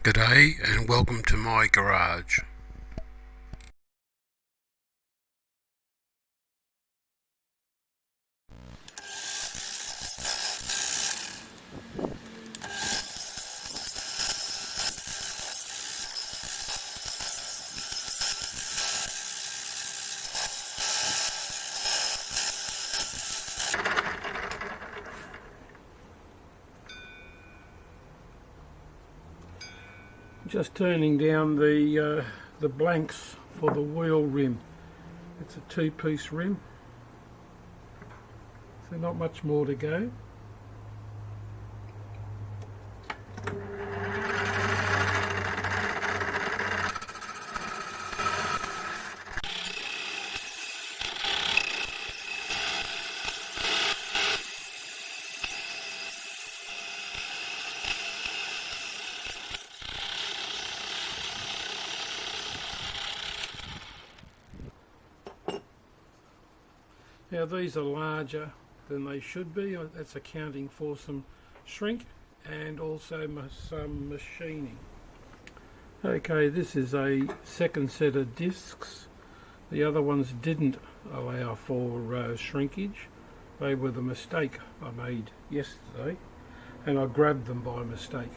G'day and welcome to my garage. Just turning down the blanks for the wheel rim. It's a two-piece rim, so not much more to go. Now these are larger than they should be. That's accounting for some shrink and also some machining. Okay, this is a second set of discs. The other ones didn't allow for shrinkage. They were the mistake I made yesterday, and I grabbed them by mistake,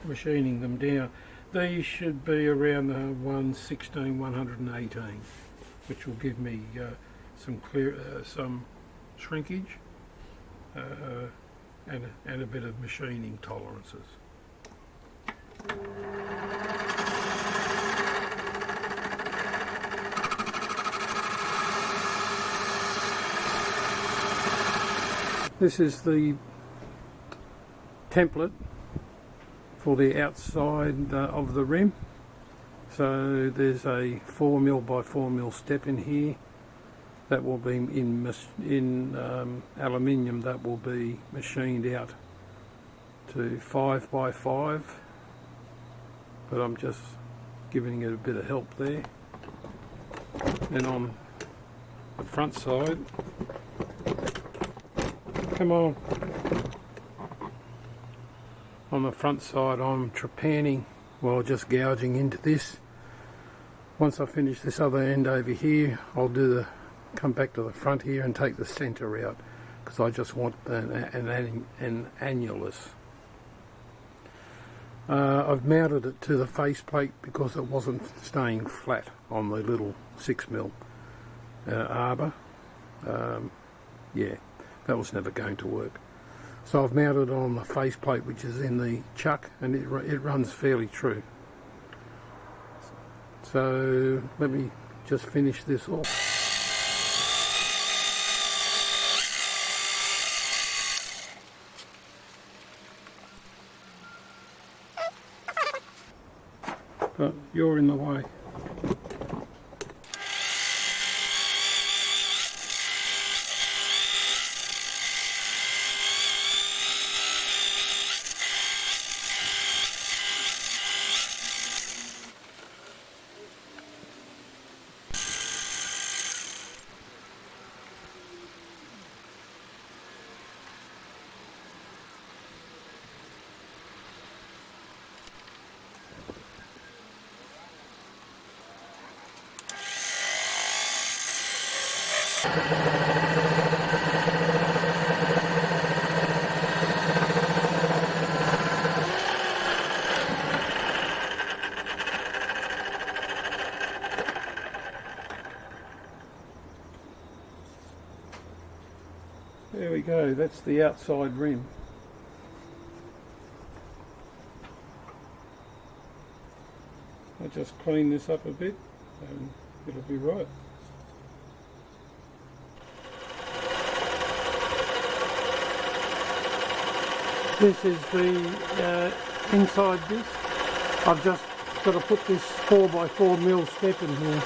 machining them down. These should be around the 116, 118. Which will give me some shrinkage and a bit of machining tolerances. This is the template for the outside of the rim. So there's a 4mm by 4mm step in here that will be in aluminium, that will be machined out to 5 by 5, but I'm just giving it a bit of help there. And on the front side, come on the front side I'm trepanning, well, just gouging into this. Once I finish this other end over here, I'll come back to the front here and take the centre out, because I just want an annulus. I've mounted it to the faceplate because it wasn't staying flat on the little 6mm arbor. Yeah, that was never going to work. So I've mounted it on the faceplate, which is in the chuck, and it runs fairly true. So let me just finish this off. But you're in the way. There we go, that's the outside rim. I'll just clean this up a bit and it'll be right. This is the inside disc. I've just got to put this 4 by 4mm step in here.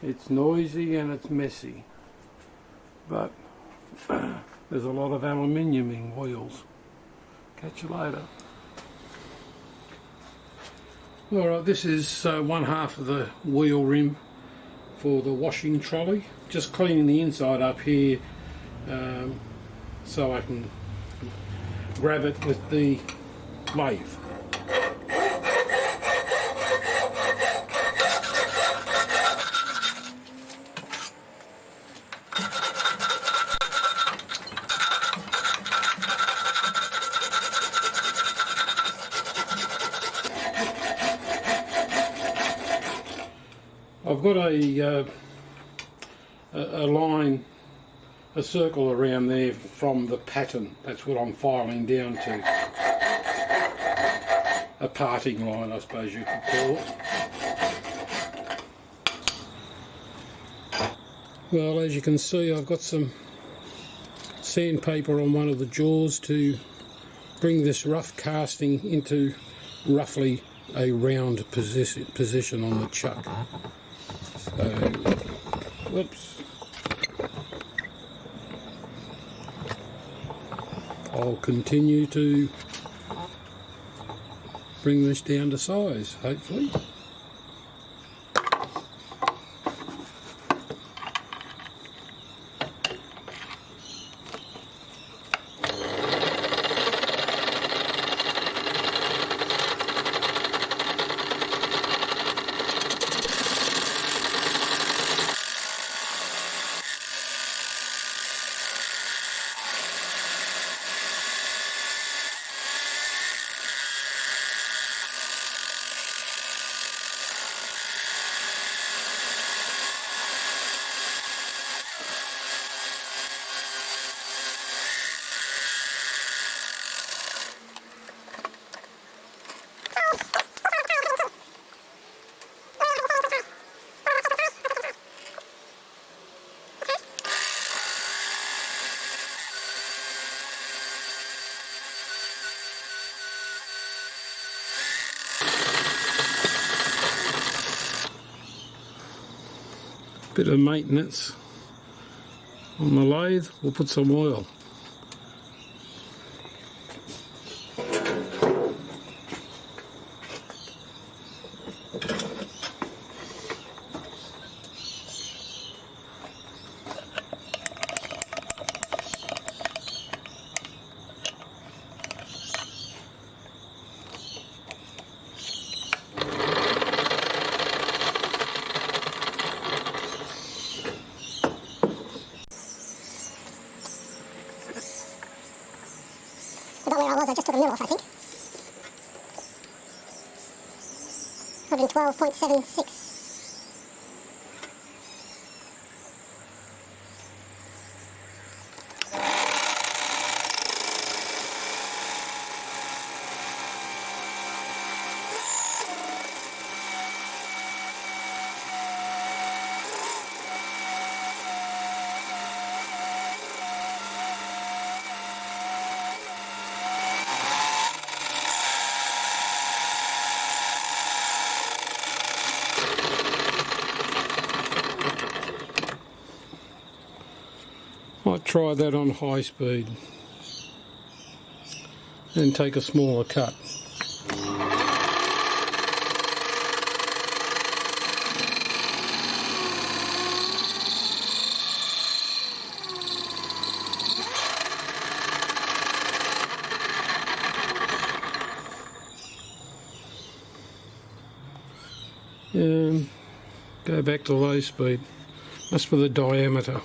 It's noisy and it's messy, but there's a lot of aluminium in wheels. Catch you later. Alright, this is one half of the wheel rim for the washing trolley. Just cleaning the inside up here so I can grab it with the lathe. I've got a line, a circle around there from the pattern. That's what I'm filing down to. A parting line, I suppose you could call it. Well, as you can see, I've got some sandpaper on one of the jaws to bring this rough casting into roughly a round position on the chuck. So, whoops. I'll continue to bring this down to size, hopefully. Bit of maintenance on the lathe, we'll put some oil. Forgot where I was, I just took a mil off, I think. 112.76. Might try that on high speed and take a smaller cut. And go back to low speed. That's for the diameter.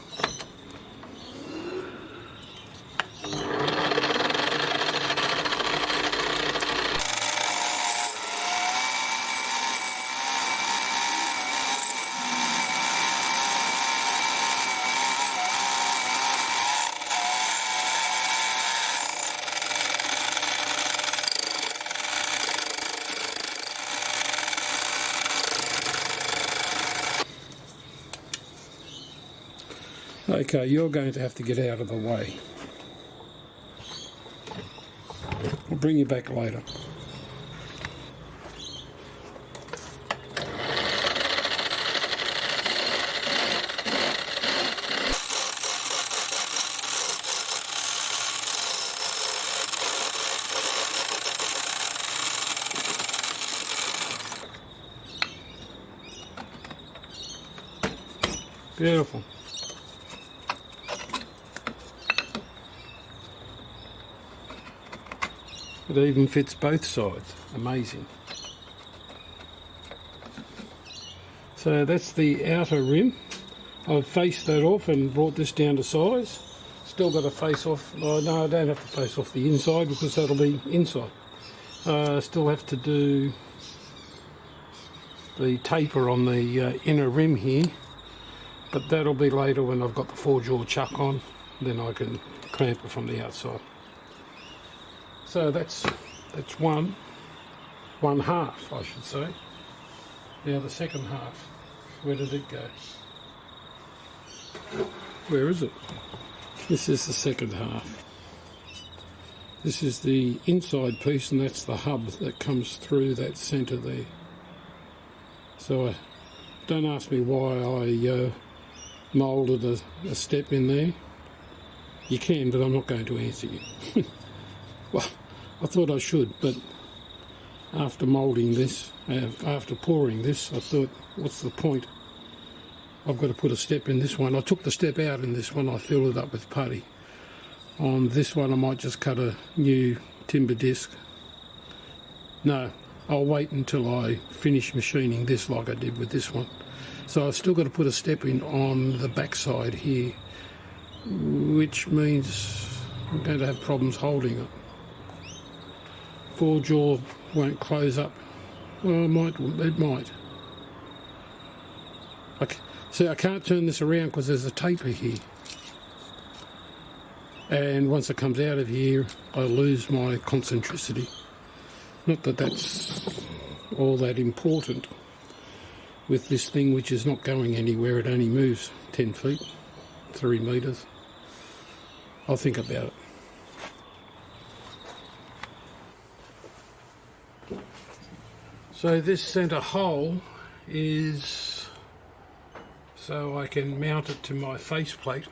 Okay, you're going to have to get out of the way. I'll bring you back later. Beautiful. It even fits both sides. Amazing. So that's the outer rim. I've faced that off and brought this down to size. Still got to face off. Oh, no, I don't have to face off the inside because that'll be inside. Still have to do the taper on the inner rim here, but that'll be later when I've got the 4-jaw chuck on. Then I can clamp it from the outside. So that's one half, I should say. Now the second half, where did it go? Where is it? This is the second half. This is the inside piece, and that's the hub that comes through that centre there. So don't ask me why I moulded a step in there. You can, but I'm not going to answer you. Well, I thought I should, but after moulding this, after pouring this, I thought, what's the point? I've got to put a step in this one. I took the step out in this one, I filled it up with putty. On this one I might just cut a new timber disc. No, I'll wait until I finish machining this like I did with this one. So I've still got to put a step in on the back side here, which means I'm going to have problems holding it. 4-jaw won't close up. Well, it might. See, I can't turn this around because there's a taper here. And once it comes out of here, I lose my concentricity. Not that that's all that important with this thing, which is not going anywhere. It only moves 10 feet, 3 metres. I'll think about it. So this centre hole is so I can mount it to my faceplate.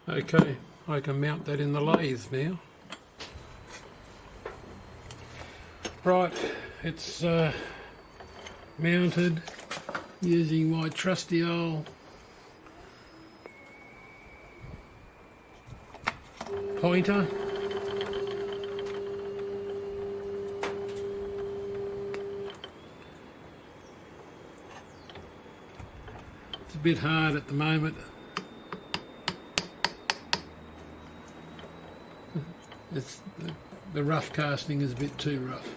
Okay, I can mount that in the lathe now. Right, it's mounted using my trusty old pointer. It's a bit hard at the moment. The rough casting is a bit too rough.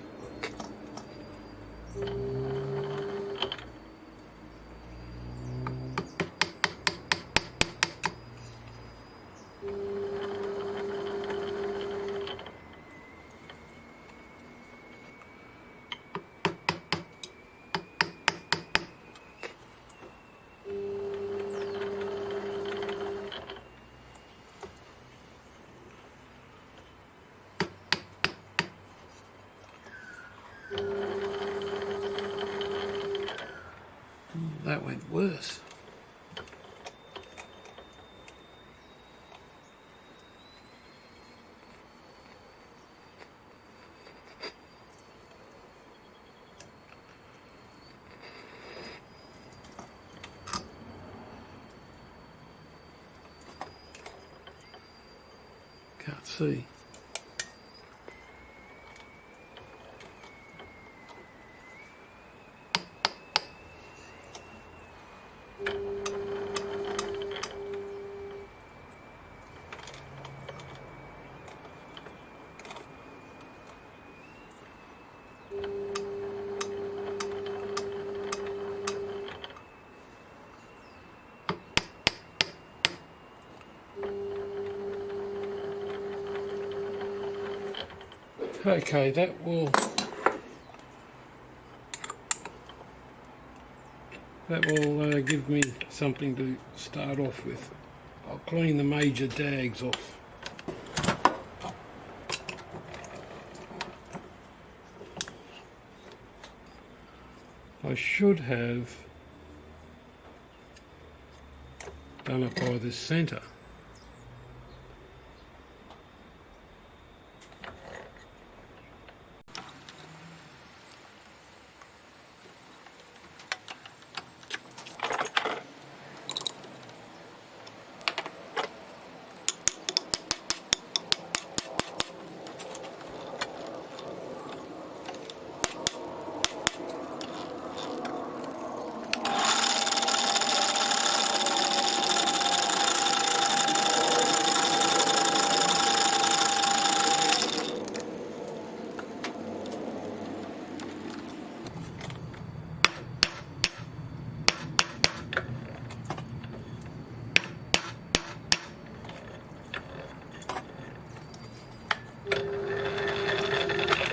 That went worse. Can't see. Okay, that will give me something to start off with. I'll clean the major dags off. I should have done it by the centre.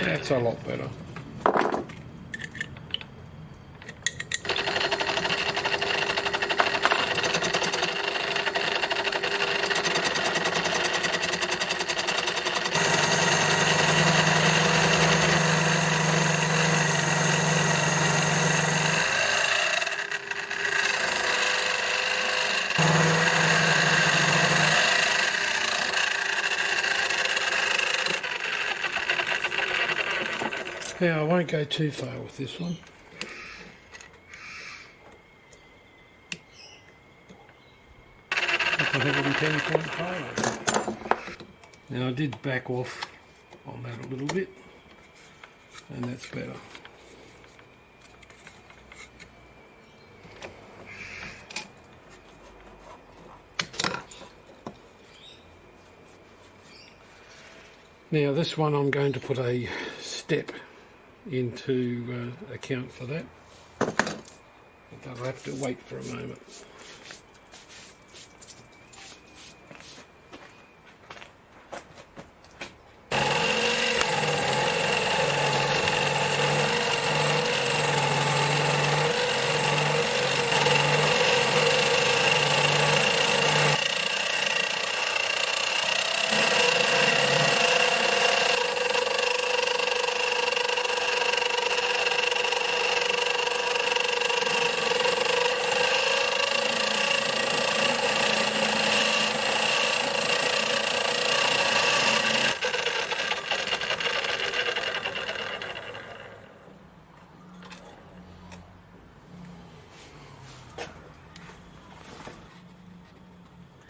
That's a lot better. Now I won't go too far with this one. Up to 110.5. Now I did back off on that a little bit, and that's better. Now this one I'm going to put a step into account for that, but I'll have to wait for a moment.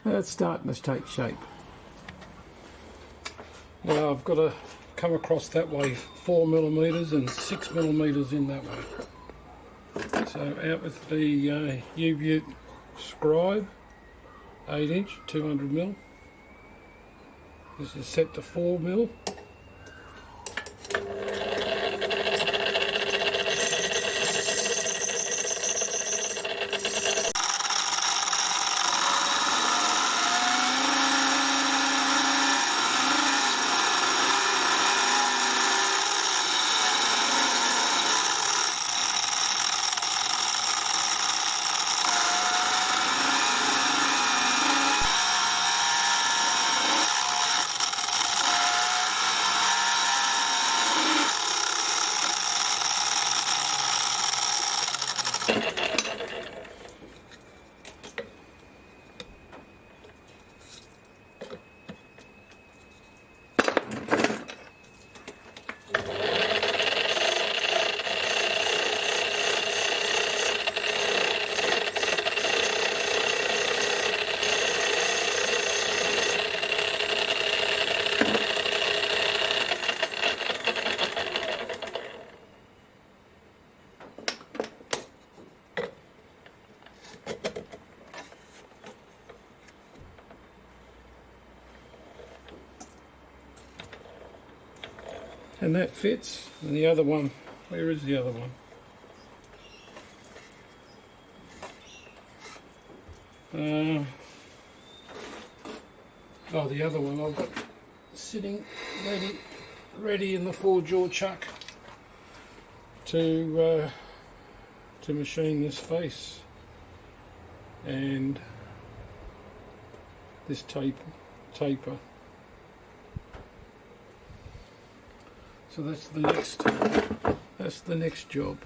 It's starting to take shape. Now I've got to come across that way 4mm and 6mm in that way. So out with the U-Butte Scribe 8" 200mm. This is set to 4mm. And that fits. And the other one, where is the other one? Oh, the other one I've got sitting ready in the 4-jaw chuck to machine this face and this taper. So that's the next job.